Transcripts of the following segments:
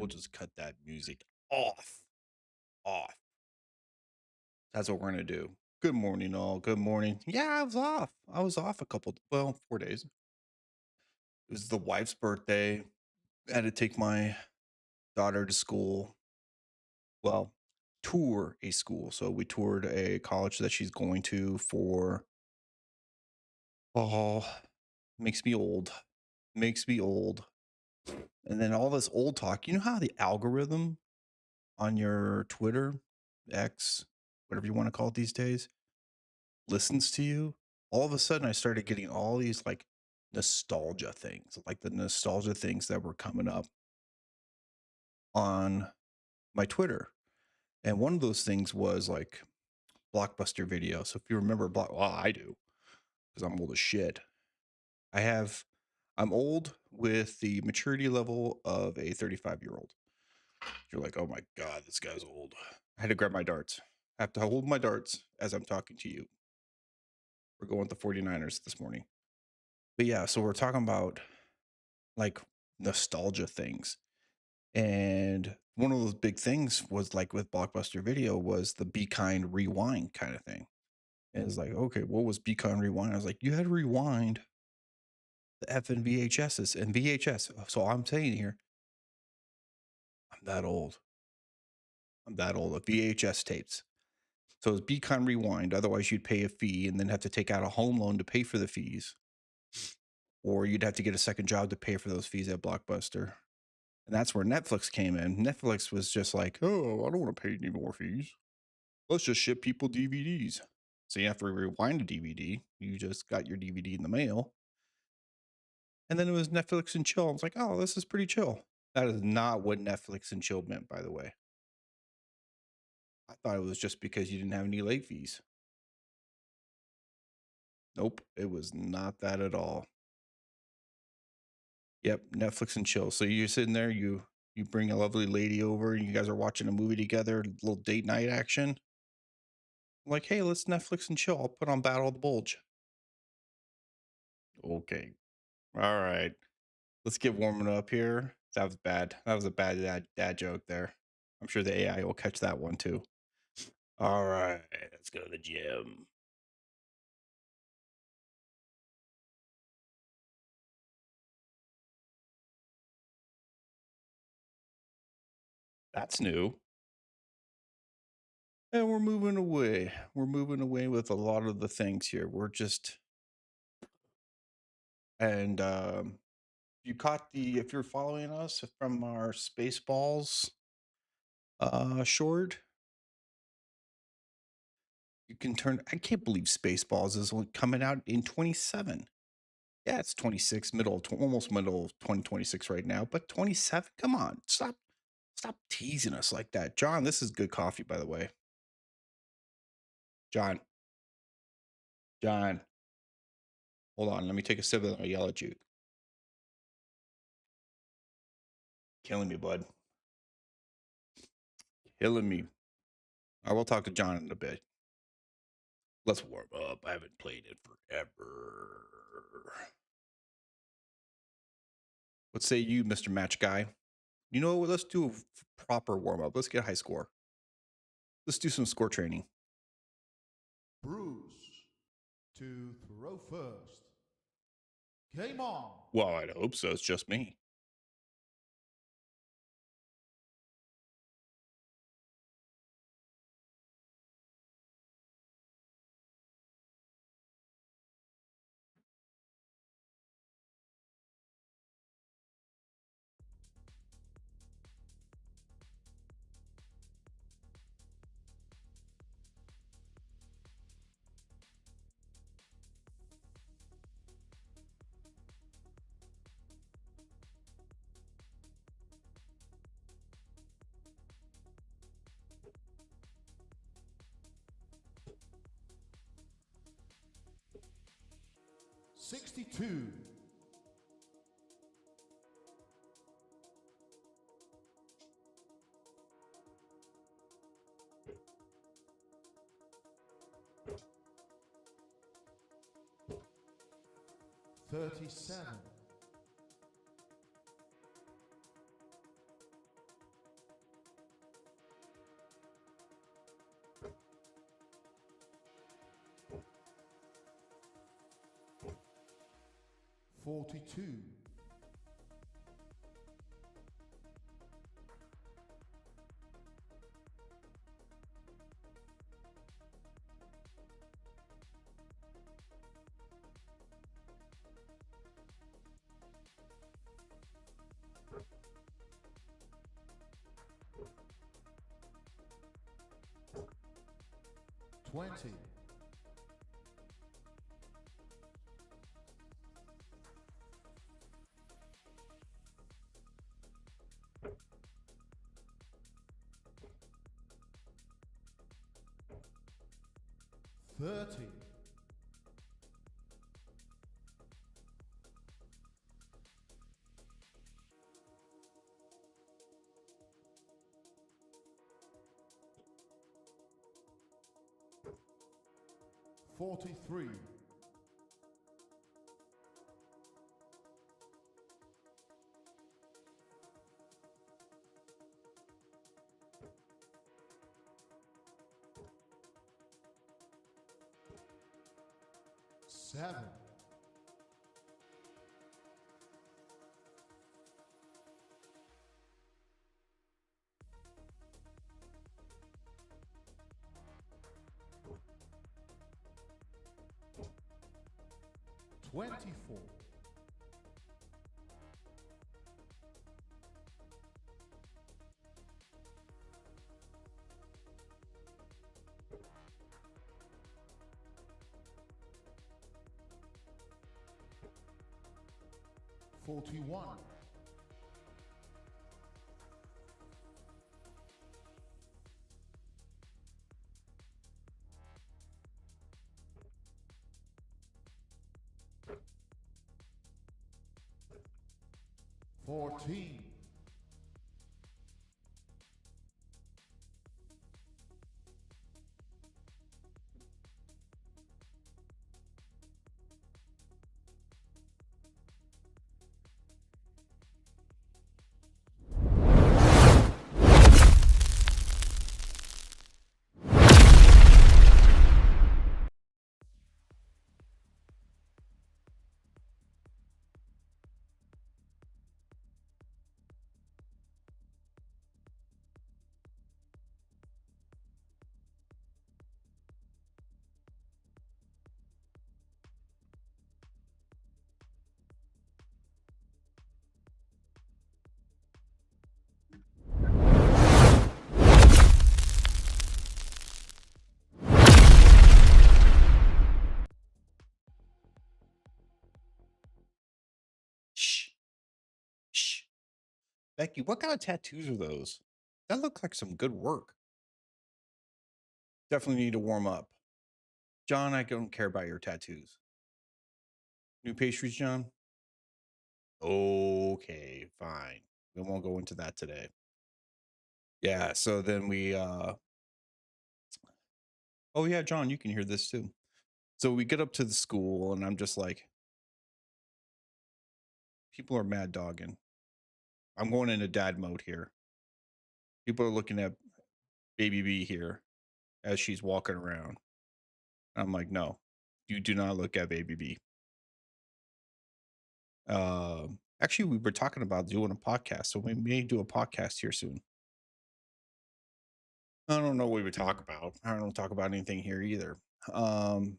just cut that music off. Off. That's what we're gonna do. Good morning, all. Good morning. Yeah, I was off. I was off a couple, well, 4 days. It was the wife's birthday. I had to take my daughter to school. Well, tour a school. So we toured a college that she's going to for, oh, makes me old. Makes me old. And then all this old talk. You know how the algorithm on your Twitter, X, whatever you want to call it these days, listens to you? All of a sudden, I started getting all these like nostalgia things, like the nostalgia things that were coming up on my Twitter. And one of those things was like Blockbuster Video. So if you remember, well, I do because I'm old as shit. I'm old with the maturity level of a 35-year-old. You're like, oh my God, this guy's old. I had to grab my darts. I have to hold my darts as I'm talking to you. We're going with the 49ers this morning. But yeah, so we're talking about like nostalgia things. And one of those big things was like with Blockbuster Video was the Be Kind Rewind kind of thing. And it's like, okay, what was Be Kind Rewind? I was like, you had to rewind the effing VHSs and VHS. So I'm saying here, I'm that old. I'm that old. The VHS tapes. So it's Be Kind Rewind. Otherwise, you'd pay a fee and then have to take out a home loan to pay for the fees. Or you'd have to get a second job to pay for those fees at Blockbuster. And that's where Netflix came in. Netflix was just like, oh, I don't want to pay any more fees. Let's just ship people DVDs. So you have to rewind a DVD. You just got your DVD in the mail. And then it was Netflix and chill. I was like, oh, this is pretty chill. That is not what Netflix and chill meant, by the way. I thought it was just because you didn't have any late fees. Nope, it was not that at all. Yep, Netflix and chill. So you're sitting there, you bring a lovely lady over, and you guys are watching a movie together, little date night action. Like, hey, let's Netflix and chill. I'll put on Battle of the Bulge. Okay. All right. Let's get warming up here. That was bad. That was a bad dad joke there. I'm sure the AI will catch that one too. All right. Let's go to the gym. That's new. And we're moving away. We're moving away with a lot of the things here. We're just, and you caught if you're following us from our Spaceballs short, you can turn, I can't believe Spaceballs is coming out in 27. Yeah, it's 26, almost middle of 2026 right now, but 27, come on, stop teasing us like that. John, this is good coffee, by the way. John, hold on, let me take a sip of the yellow juice. Killing me, bud. Killing me. I will talk to John in a bit. Let's warm up. I haven't played it forever. What say you, Mr. Match Guy? You know what? Let's do a proper warm up. Let's get a high score. Let's do some score training. Bruce to throw first. Game on. Well, I'd hope so. It's just me. $62. 37. 42. 20. 30. 43. 7. 24. 41. 14. Shh, shh. Becky, what kind of tattoos are those? That look like some good work. Definitely need to warm up. John, I don't care about your tattoos. New pastries, John? Okay, fine. We won't go into that today. Yeah, so then oh yeah, John, you can hear this too. So we get up to the school and I'm just like, people are mad dogging. I'm going into dad mode here. People are looking at baby B here as she's walking around. I'm like, no, you do not look at baby B. Actually, we were talking about doing a podcast, so we may do a podcast here soon. I don't know what we would talk about. I don't talk about anything here either. Um,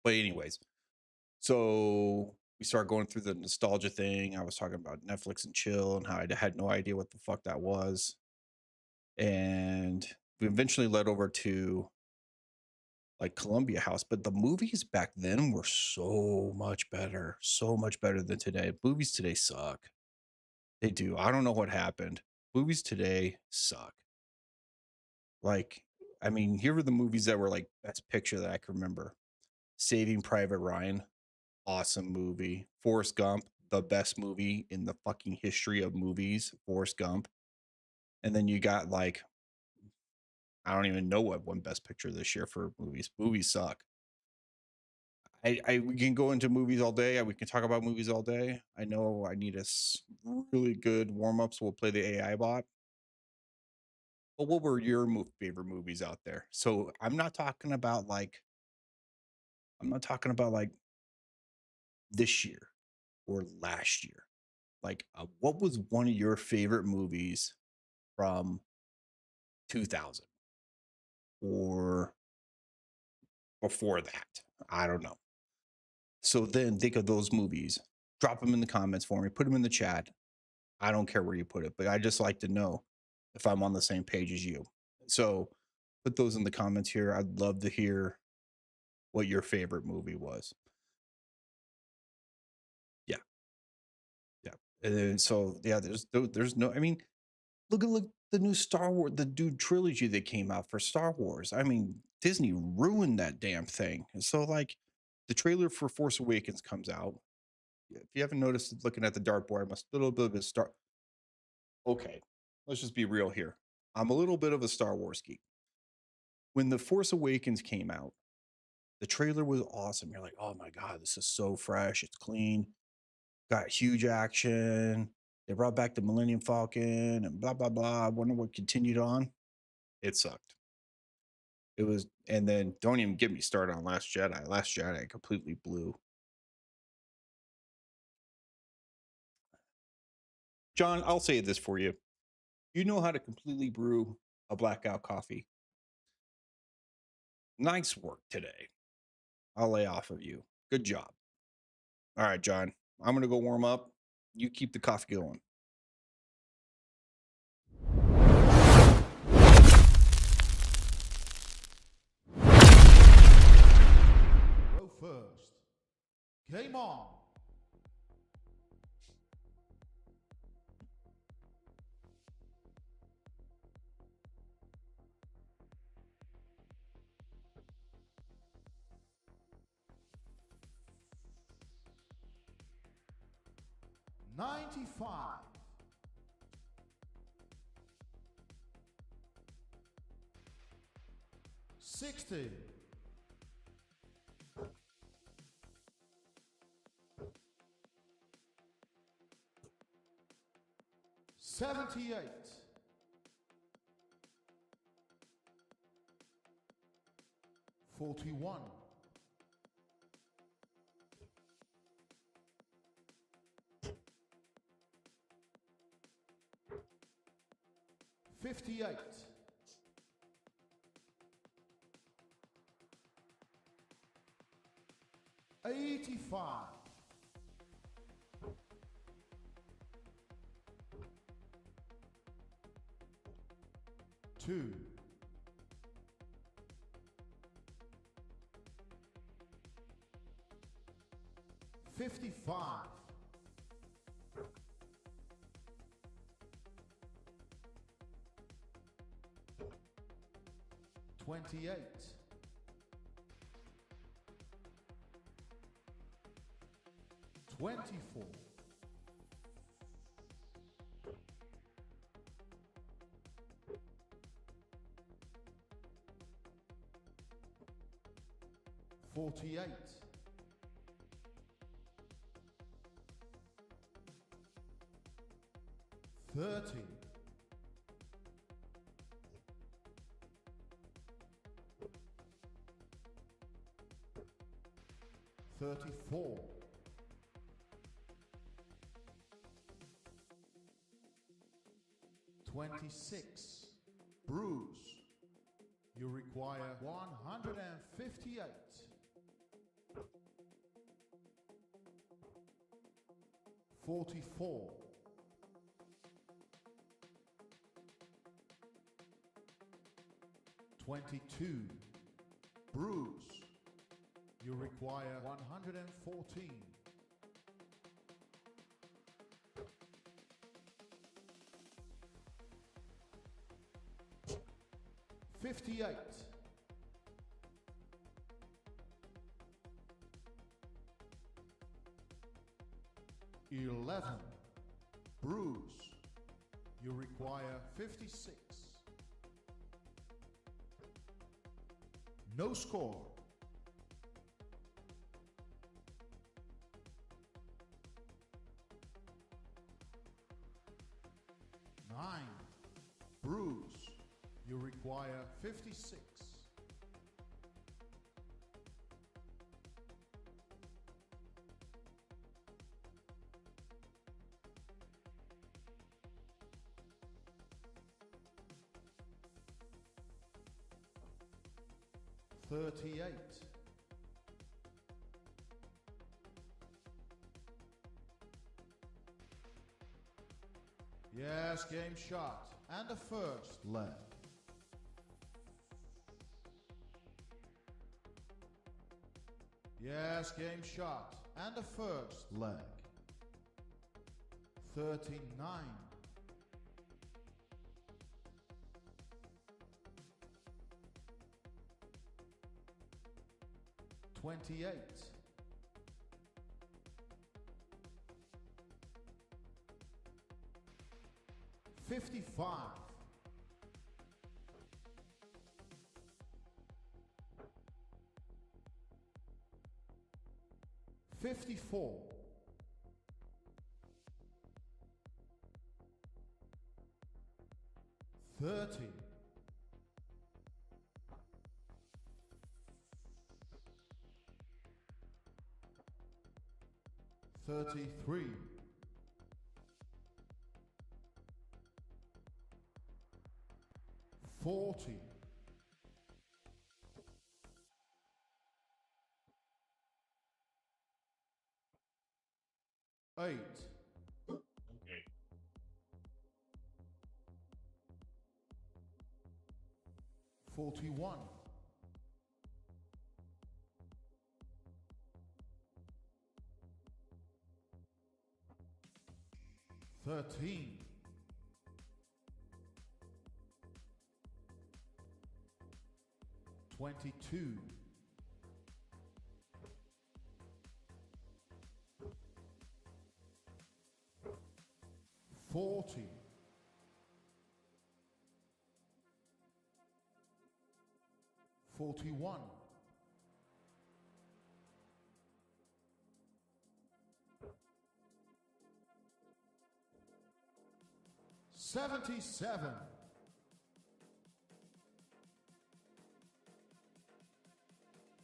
but anyways, so we start going through the nostalgia thing. I was talking about Netflix and chill and how I had no idea what the fuck that was. And we eventually led over to like Columbia House, but the movies back then were so much better than today. Movies today suck. They do. I don't know what happened. Movies today suck. Like, I mean, here were the movies that were like best picture that I can remember. Saving Private Ryan, awesome movie. Forrest Gump, the best movie in the fucking history of movies. Forrest Gump. And then you got like, I don't even know what won best picture this year for movies. Movies suck. We can go into movies all day. We can talk about movies all day. I know I need really good warm ups. We'll play the AI bot. But what were your favorite movies out there? So I'm not talking about like this year or last year? Like, what was one of your favorite movies from 2000 or before that? I don't know. So then think of those movies, drop them in the comments for me, put them in the chat. I don't care where you put it, but I just like to know if I'm on the same page as you. So put those in the comments here. I'd love to hear what your favorite movie was. Yeah, yeah. And then, so yeah, there's no. I mean, look the new Star Wars, the new trilogy that came out for Star Wars. I mean, Disney ruined that damn thing. And so like, the trailer for Force Awakens comes out. If you haven't noticed, looking at the dartboard, I'm a little bit of a Star. Okay, let's just be real here. I'm a little bit of a Star Wars geek. When the Force Awakens came out, the trailer was awesome. You're like, oh my god, this is so fresh. It's clean. Got huge action. They brought back the Millennium Falcon and blah blah blah. I wonder what continued on. It sucked. It was, and then don't even get me started on Last Jedi. Last Jedi completely blew. John, I'll say this for you. You know how to completely brew a blackout coffee. Nice work today. I'll lay off of you. Good job. All right, John. I'm gonna go warm up. You keep the coffee going. Go first. Game on. $95. 60. 78. 41. 58. 85. 2. 55. 28. 24. 48. 30. 34. 26. Bruce. You require 158. 44. 22. Bruce. You require 114. 58. 11. Bruce. You require 56. No score. 9. Bruce. You require 56. 38. Yes, game shot. And the first leg. Yes, game shot. And the first leg. 39. 28. 55. 54. 30. 33. 40. 8. Okay. 41. 13. 22. 40. 41. 77.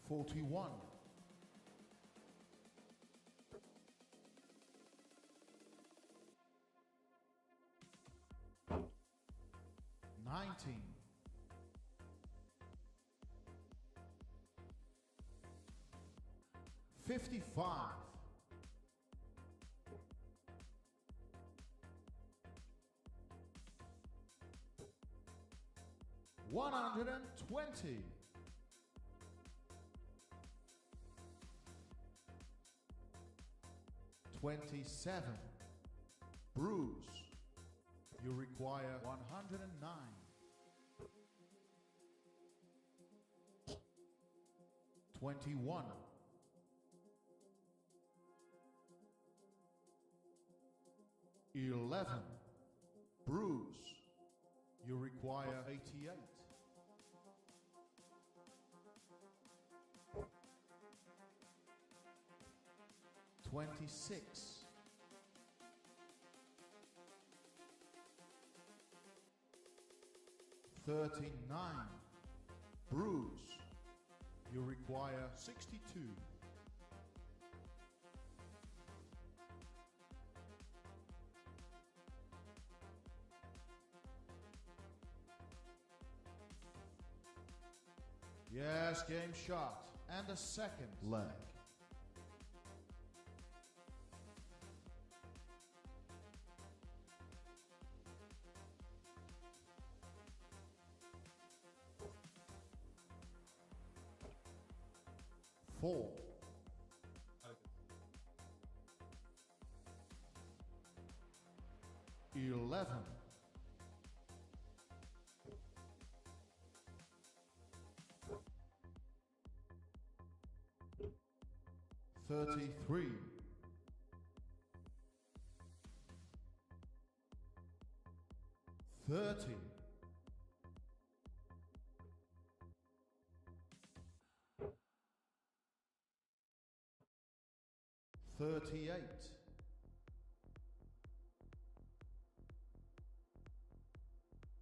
41. 19. 55. 120. 27. Bruce. You require 109. 21. 11. Bruce. You require 88. 26. 39. Bruce. You require 62. 'Yes, game shot. And the second leg. Four. 11. 33. 30. 38.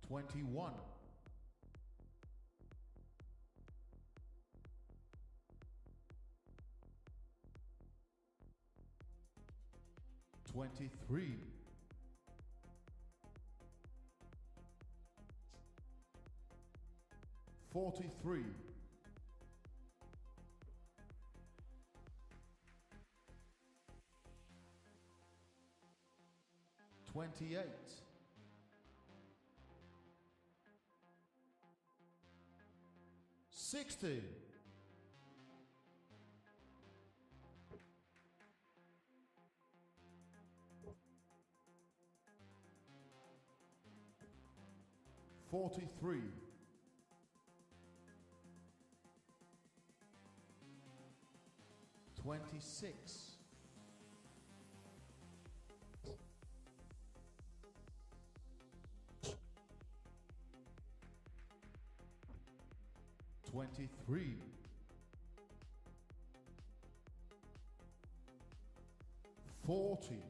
21. 23. 43. 28, 60, 43, 26, 23, 40,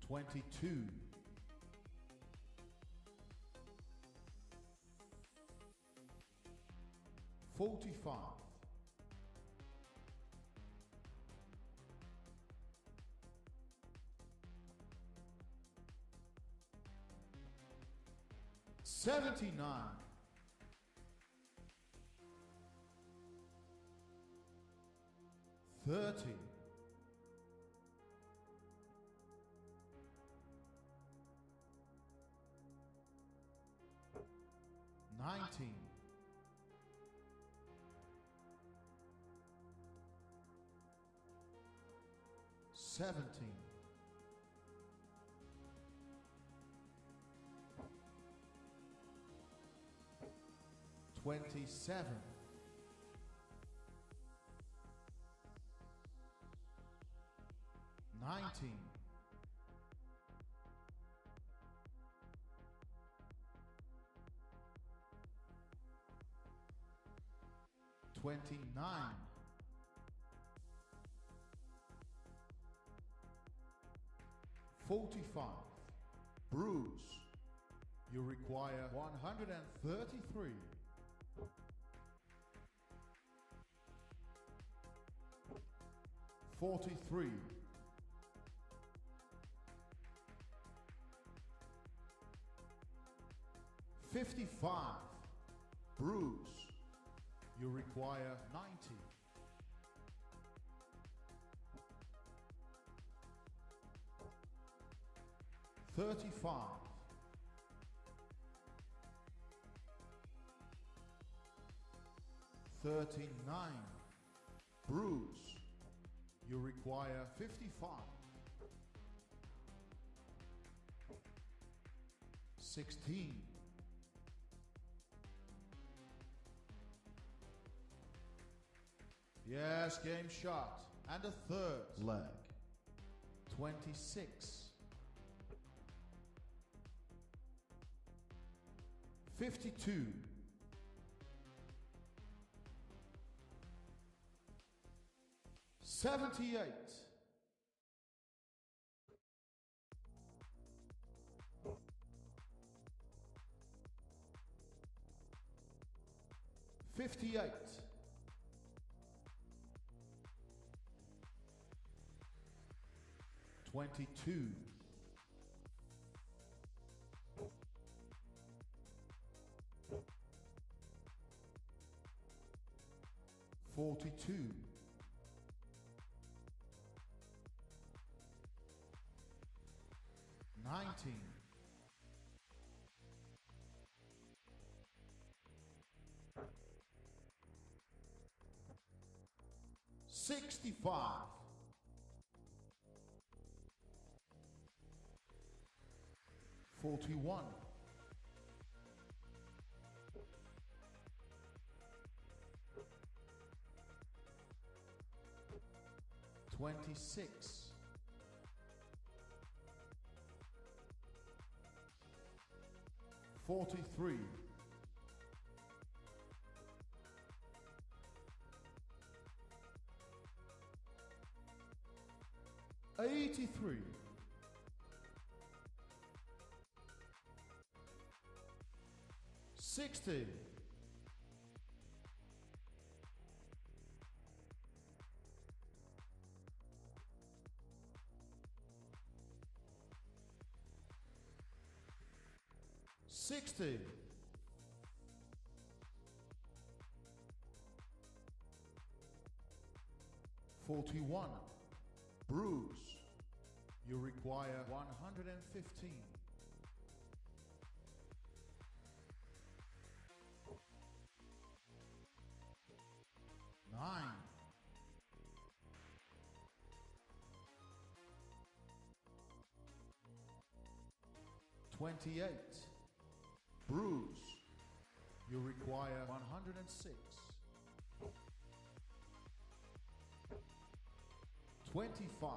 22, 45, 79, 30, 19, 17, 27, 19, 29, 45, Bruce, you require 133, 43, 55, Bruce, you require 90, 35, 39, Bruce, you require 55, 16, 'Yes, game shot, and a third leg, 26, 52, 78, 58, 22, 42, 19, 65, 41, 26, 43, 83, 60, 60, 41. Bruise. You require 115. 9. 28. Bruise. You require 106. 25.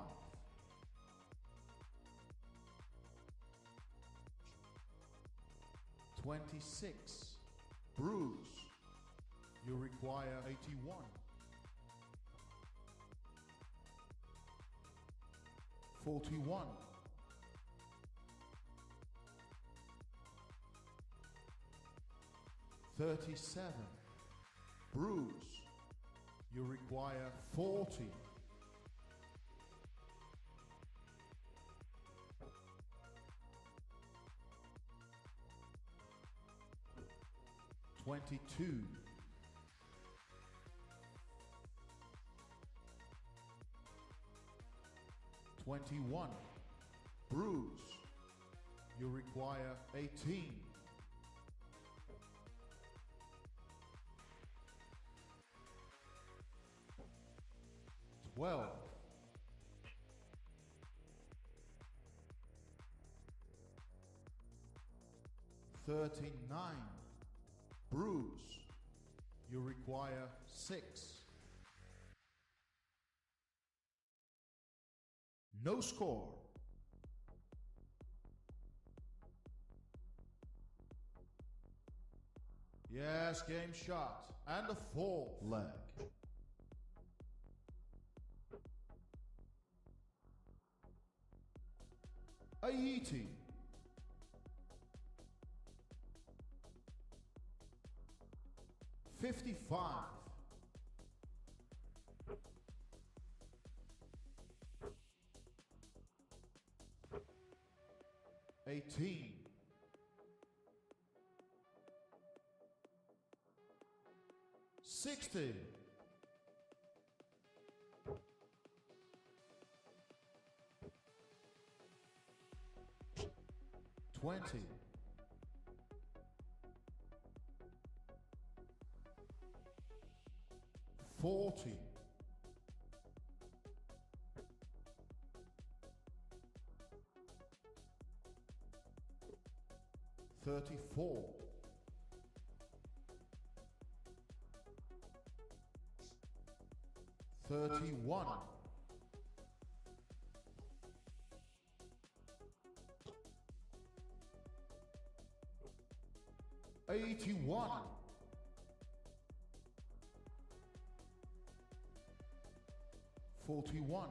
26. Bruise. You require 81. 41. 37. Bruise. You require 40. 22. 21. Bruise. You require 18. 12. 39. Bruise. You require 6. No score. Yes, game shot. And the fourth leg. Haiti. 55. 18. 60. 20. 40. 34. 31. 81. 41.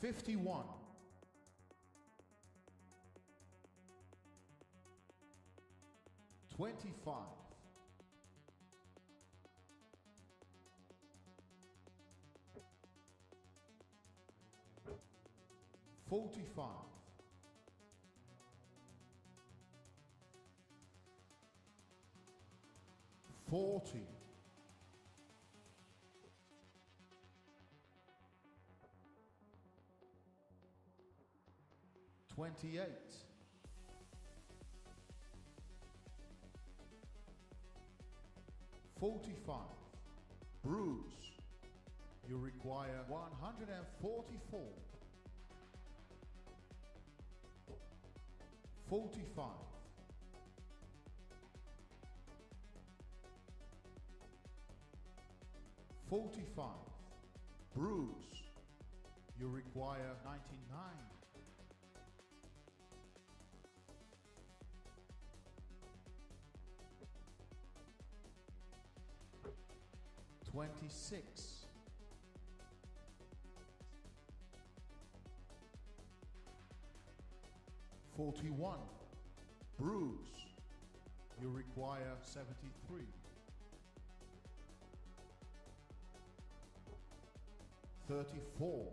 51. 25. 45. 40. 28. 45. Bruise. You require 144. 45. 45. Bruise. You require 99. 26. 41. Bruise. You require 73. 34.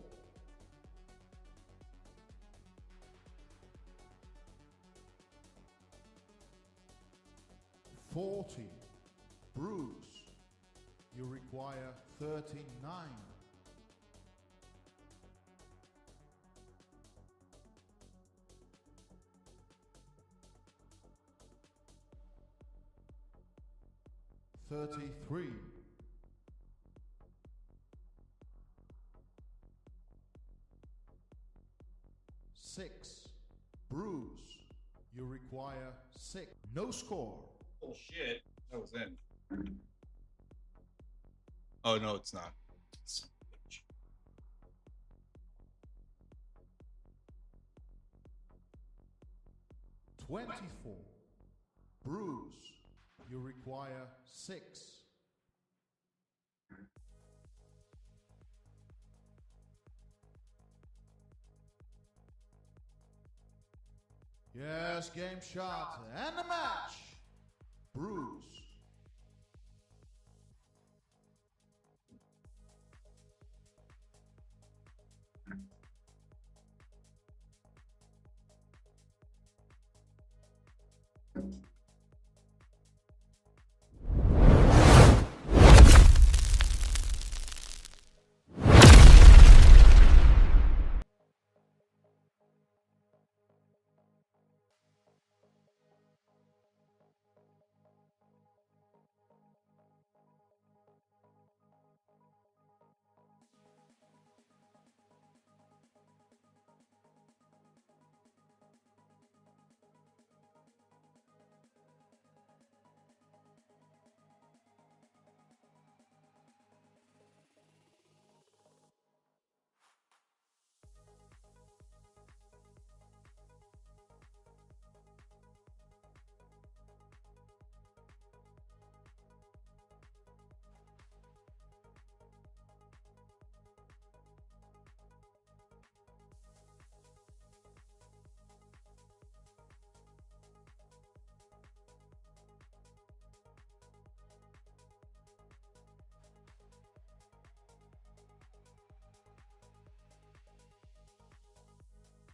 40. Bruce, you require 39. 33. 6. Bruce, you require 6. No score. Oh shit. That was in. Oh no, it's not. 24. Bruce, you require 6. Yes, game shot and the match. Bruce.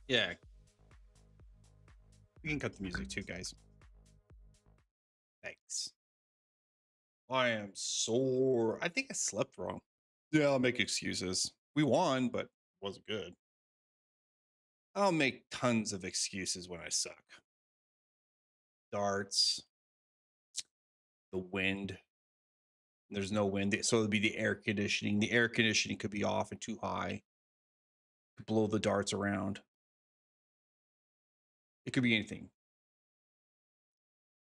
Yeah, we can cut the music too, guys. Thanks. I am sore. I think I slept wrong. Yeah, I'll make excuses. We won, but it wasn't good. I'll make tons of excuses when I suck. Darts, the wind. There's no wind, so it'll be the air conditioning. The air conditioning could be off and too high. Could blow the darts around. It could be anything.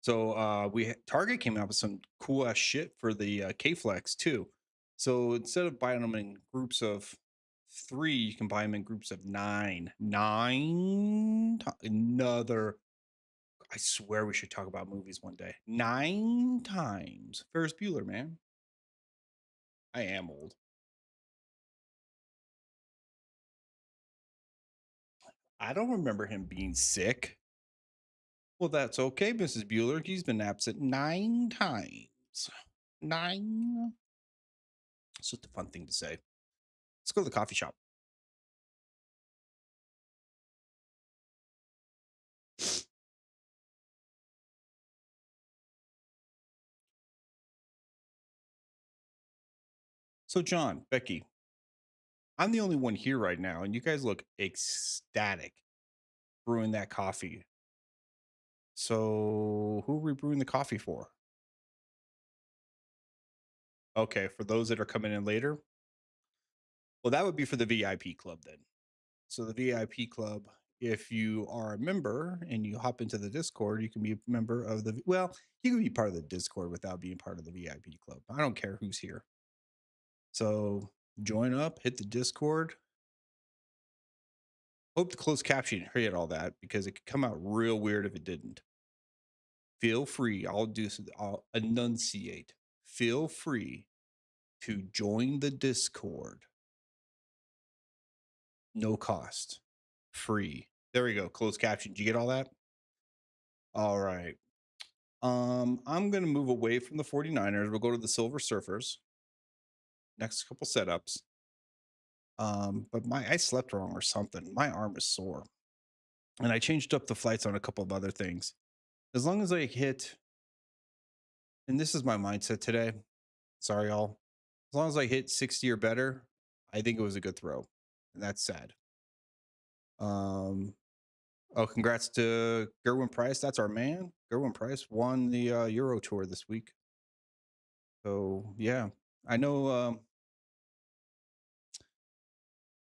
So Target came out with some cool ass shit for the K-Flex too. So instead of buying them in groups of 3, you can buy them in groups of 9. Another. I swear we should talk about movies one day. 9 times. Ferris Bueller, man. I am old. I don't remember him being sick. Well, that's okay, Mrs. Bueller. He's been absent 9 times. 9. It's just a fun thing to say. Let's go to the coffee shop. So, John, Becky, I'm the only one here right now, and you guys look ecstatic brewing that coffee. So, who are we brewing the coffee for? Okay, for those that are coming in later. Well, that would be for the VIP club then. So, the VIP club, if you are a member and you hop into the Discord, you can be a member of the, well, you can be part of the Discord without being part of the VIP club. I don't care who's here. So, join up, hit the Discord. Hope the closed caption hit all that because it could come out real weird if it didn't. Feel free, I'll enunciate. Feel free to join the Discord. No cost. Free. There we go. Closed caption. Did you get all that? All right. I'm gonna move away from the 49ers. We'll go to the Silver Surfers. Next couple setups. But I slept wrong or something. My arm is sore. And I changed up the flights on a couple of other things. As long as I hit And this is my mindset today. Sorry, y'all. As long as I hit 60 or better, I think it was a good throw. And that's sad. Um, oh, congrats to Gerwin Price. That's our man. Gerwin Price won the Euro Tour this week. So yeah, I know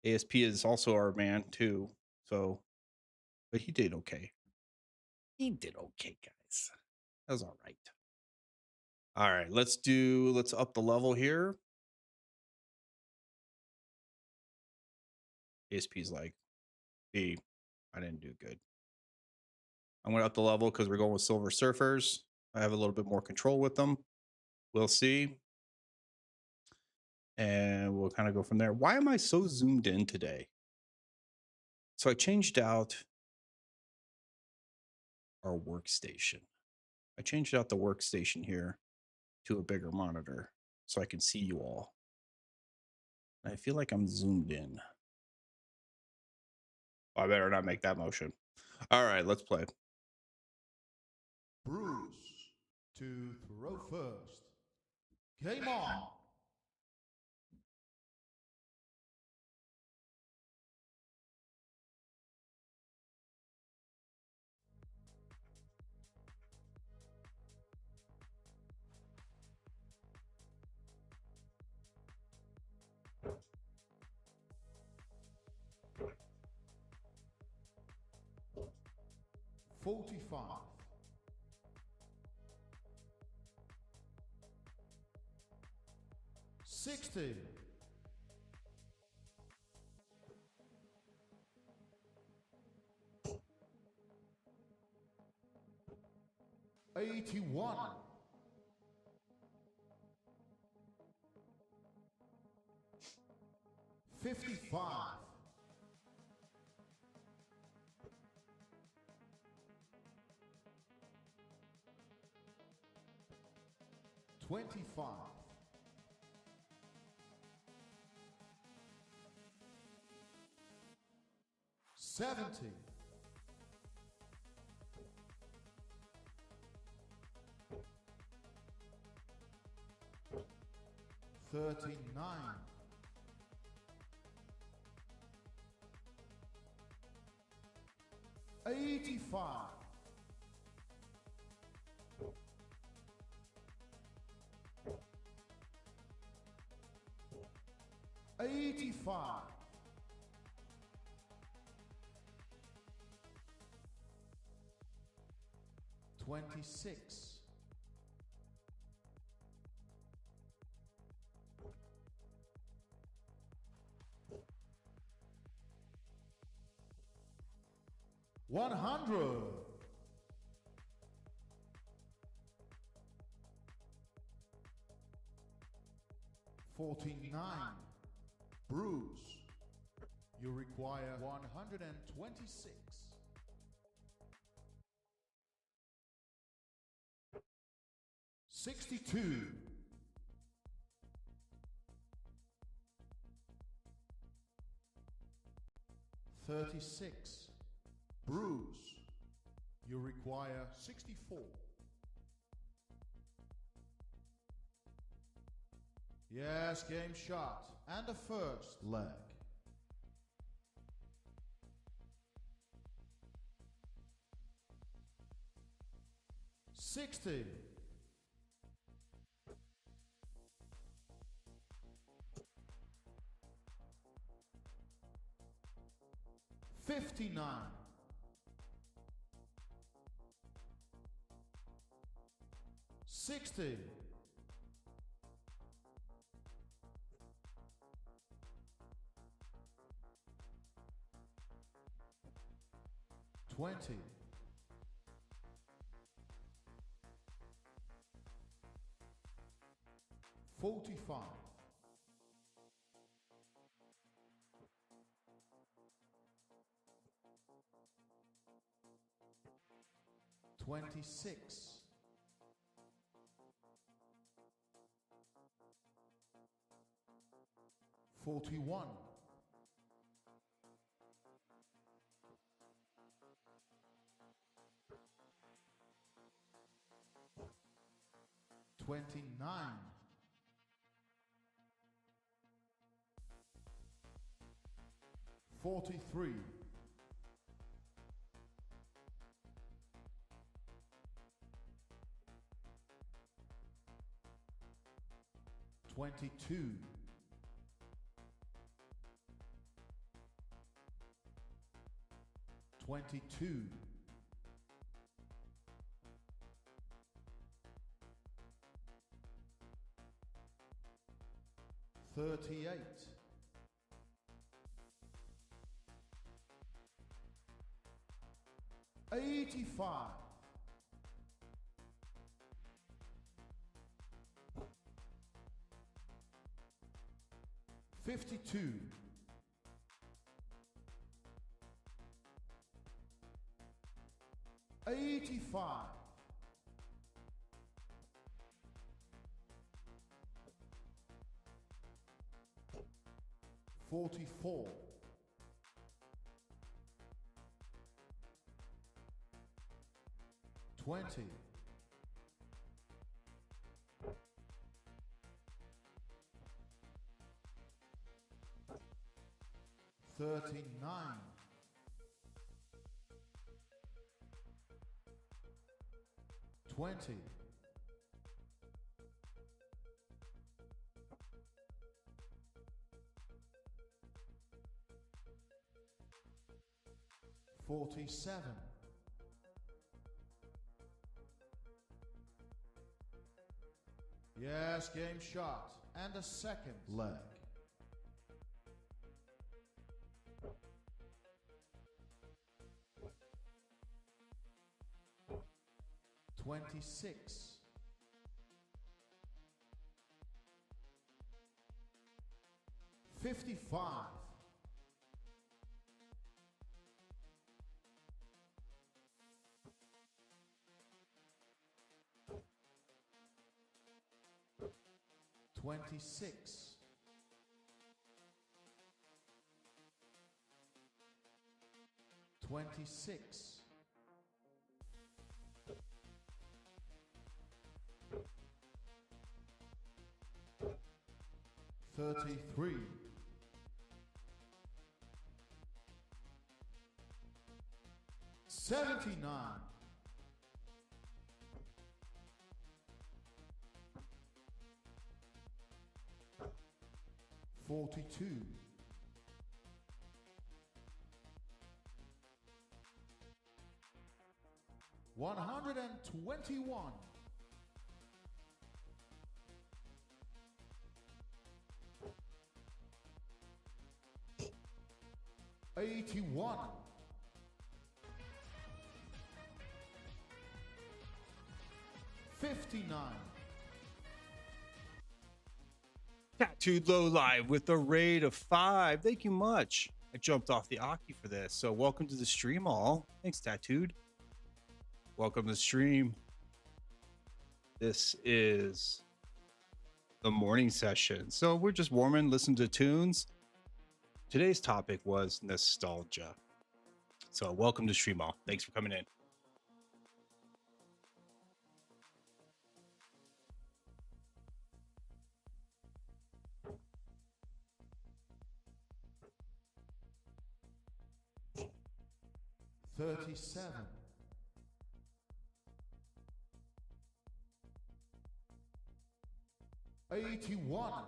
ASP is also our man too. So, but he did okay. He did okay, guys. That was all right. All right, let's up the level here. ASP's like, hey, I didn't do good. I'm gonna up the level because we're going with Silver Surfers. I have a little bit more control with them. We'll see. And we'll kind of go from there. Why am I so zoomed in today? So I changed out our workstation. I changed out the workstation here to a bigger monitor so I can see you all. And I feel like I'm zoomed in. Oh, I better not make that motion. All right, let's play. Bruce to throw first. Game on. 45. 60. 81. 55. 25. 70. 39. 85. 85. 26. 100. 49. Bruce, you require 126. 62. 36. Bruce, you require 64. Yes, game shot. And the first leg. 60. 59. 60. 20. 45. 26. 41. 29. 43. 22. 22. 38. 85. 52. 85. 44. 20. 39. 20. 47. 'Yes, game shot. And a second leg. 26. 55. 26. 26. 33. 79. 42. 121. 81. 59. Tattooed Low live with a raid of 5. Thank you much. I jumped off the Aki for this. So welcome to the stream all. Thanks, Tattooed. Welcome to the stream. This is the morning session. So we're just warming, listening to tunes. Today's topic was nostalgia. So welcome to stream all. Thanks for coming in. $37. 81.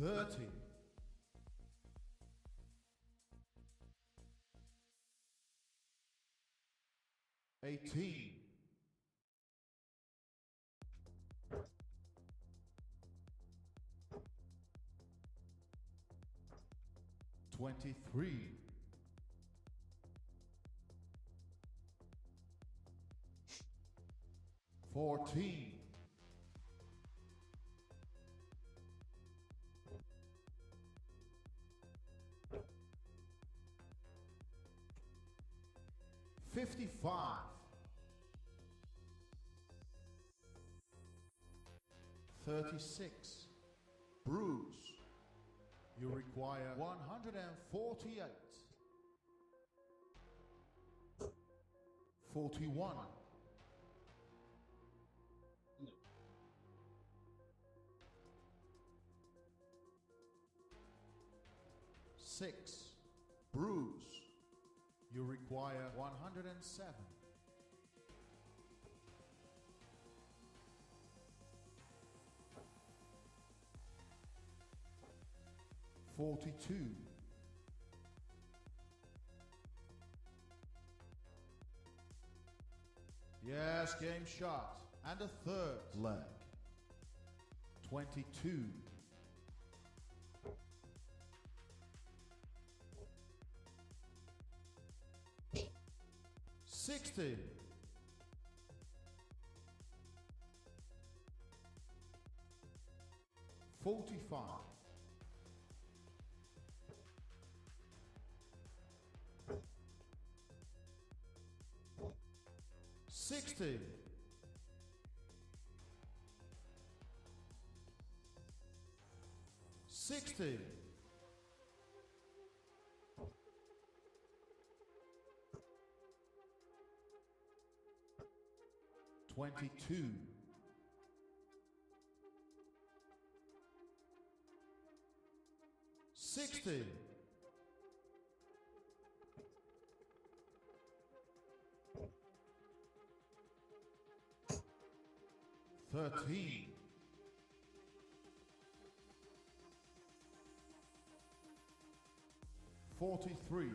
30. 18. 23. 14. 55. 36. Bruce. You require 148. 41. 6. Bruise. You require 107. 42. Yes, game shot. And a third leg. 22. 60. 45. 60. 60. 22. 60. 13. 43.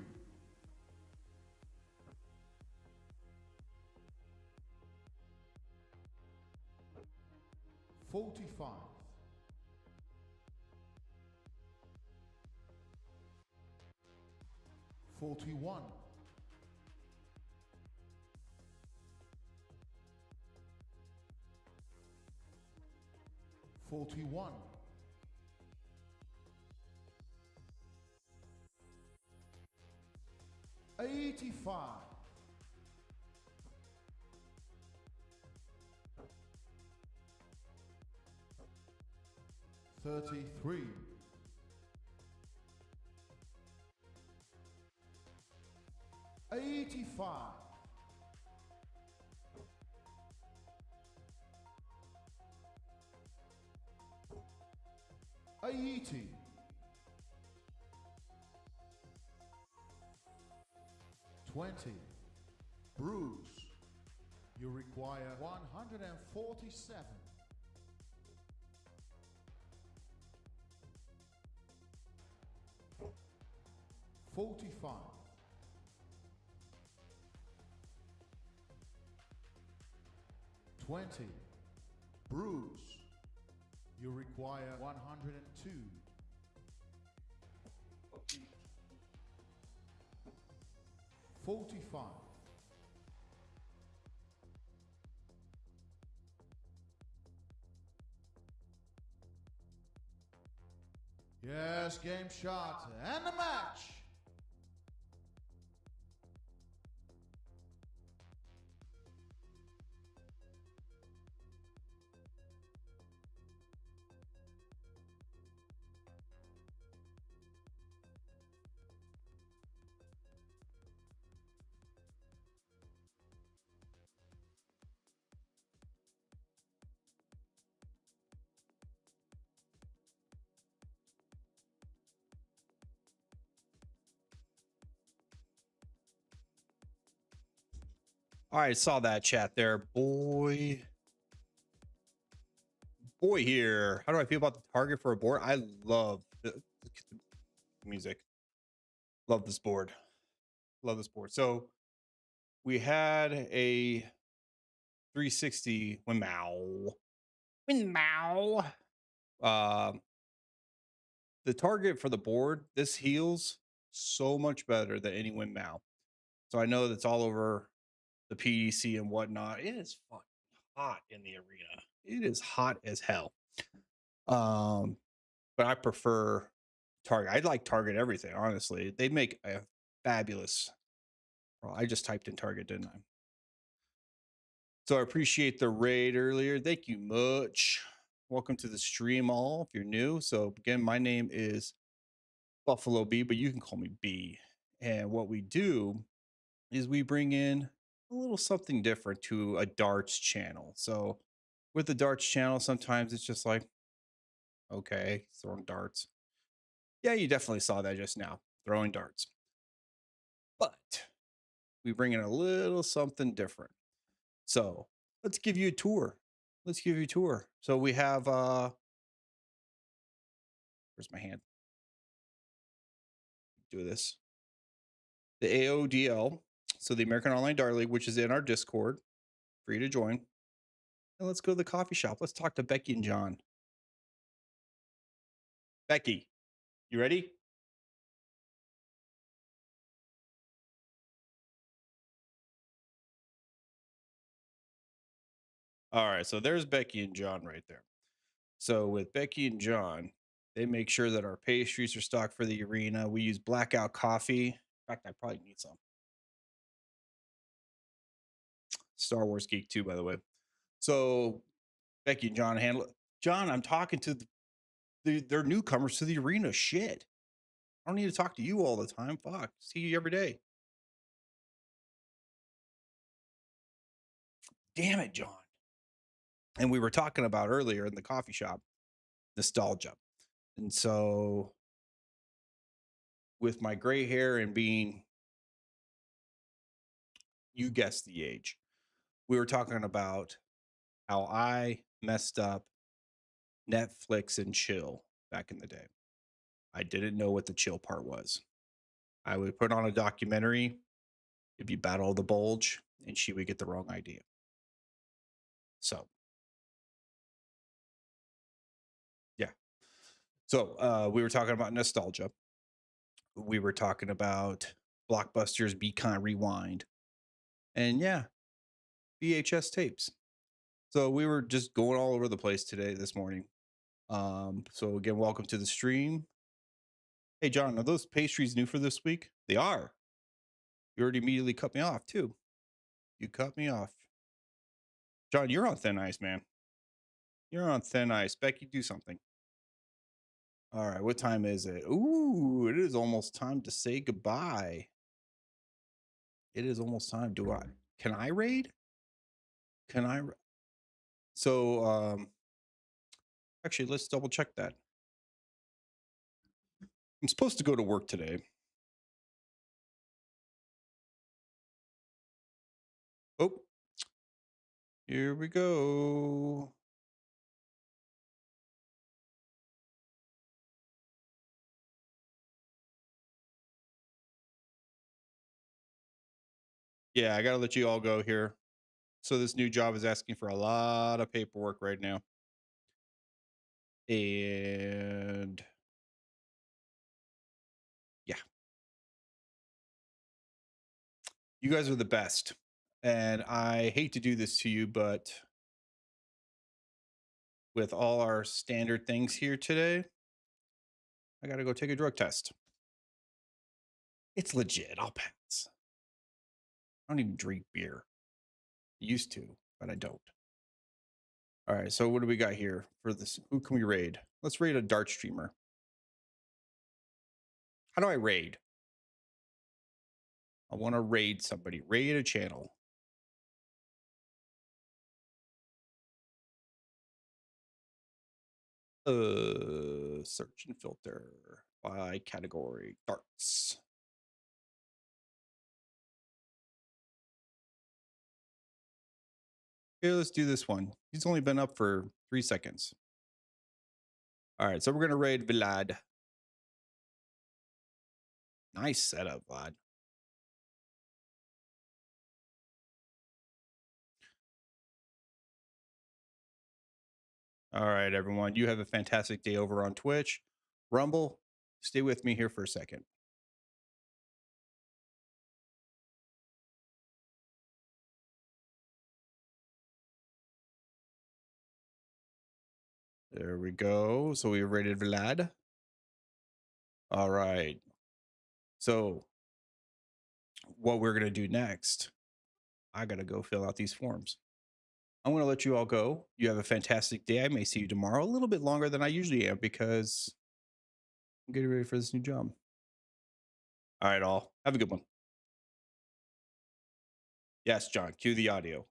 45. 41. 41. 85. 33. 85. 80. 20. Bruise. You require 147. 45. 20. Bruise. You require 102. 45. Yes, game shot and the match. All right, saw that chat there, boy. Boy here. How do I feel about the target for a board? I love the music. Love this board. Love this board. So we had a 360 Windmow. Windmow. The target for the board, this heals so much better than any Windmow. So I know that's all over the PDC and whatnot. It is fucking hot in the arena. It is hot as hell. But I prefer Target. I like Target everything, honestly. They make a fabulous. Well, I just typed in Target, didn't I? So I appreciate the raid earlier. Thank you much. Welcome to the stream, all. If you're new, so again, my name is Buffalo B, but you can call me B. And what we do is we bring in a little something different to a darts channel. So with the darts channel, sometimes it's just like, okay, throwing darts. Yeah, you definitely saw that just now, throwing darts. But we bring in a little something different. So let's give you a tour. Let's give you a tour. So we have where's my hand? Do this. The AODL, so the American Online Dart League, which is in our Discord, free to join. And let's go to the coffee shop. Let's talk to Becky and John. Becky, you ready? All right, so there's Becky and John right there. So with Becky and John, they make sure that our pastries are stocked for the arena. We use blackout coffee. In fact, I probably need some. Star Wars geek too, by the way. So Becky and John handle it. John, I'm talking to they're newcomers to the arena. Shit. I don't need to talk to you all the time. Fuck. See you every day. Damn it, John. And we were talking about earlier in the coffee shop, nostalgia. And so with my gray hair and being, you guessed the age, we were talking about how I messed up Netflix and chill back in the day. I didn't know what the chill part was. I would put on a documentary, it'd be Battle of the Bulge, and she would get the wrong idea. So, yeah. So, we were talking about nostalgia. We were talking about Blockbuster's Be Kind Rewind. And yeah, VHS tapes. So we were just going all over the place today, this morning. So again, welcome to the stream. Hey, John, are those pastries new for this week? They are. You already immediately cut me off, too. You cut me off. John, you're on thin ice, man. You're on thin ice. Becky, do something. All right, what time is it? Ooh, it is almost time to say goodbye. It is almost time. Can I raid? Can I? So, actually, let's double check that. I'm supposed to go to work today. Oh, here we go. Yeah, I gotta let you all go here. So this new job is asking for a lot of paperwork right now. And yeah, you guys are the best. And I hate to do this to you, but with all our standard things here today, I gotta go take a drug test. It's legit. I'll pass. I don't even drink beer. Used to, but I don't. All right, so what do we got here for this? Who can we raid? Let's raid a dart streamer. How do I raid? I want to raid somebody. Raid a channel. Search and filter by category darts. Okay, let's do this one. He's only been up for 3 seconds. All right, so we're gonna raid Vlad. Nice setup, Vlad. All right, everyone. You have a fantastic day over on Twitch. Rumble, stay with me here for a second. There we go. So we rated Vlad. All right. So what we're gonna do next, I gotta go fill out these forms. I'm gonna let you all go. You have a fantastic day. I may see you tomorrow, a little bit longer than I usually am because I'm getting ready for this new job. All right, all. Have a good one. Yes, John, cue the audio.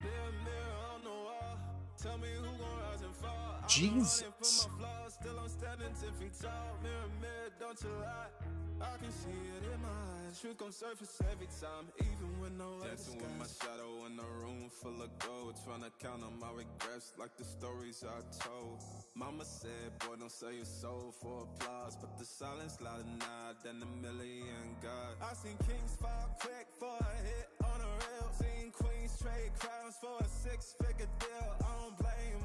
Mirror, mirror on the wall, tell me who gon' rise and fall. I've been running from Jesus. my flaws, still I'm standing 10 feet tall. Mirror, mirror, don't you lie. I can see it in my eyes. Truth gon' surface every time, even when no other dancing with my shadow in a room full of gold, trying to count on my regrets like the stories I told. Mama said, boy, don't sell your soul for applause, but the silence louder now than a million God. I seen kings fall quick for a hit on a rail, seen queens trade crowns for a six-figure deal. I don't blame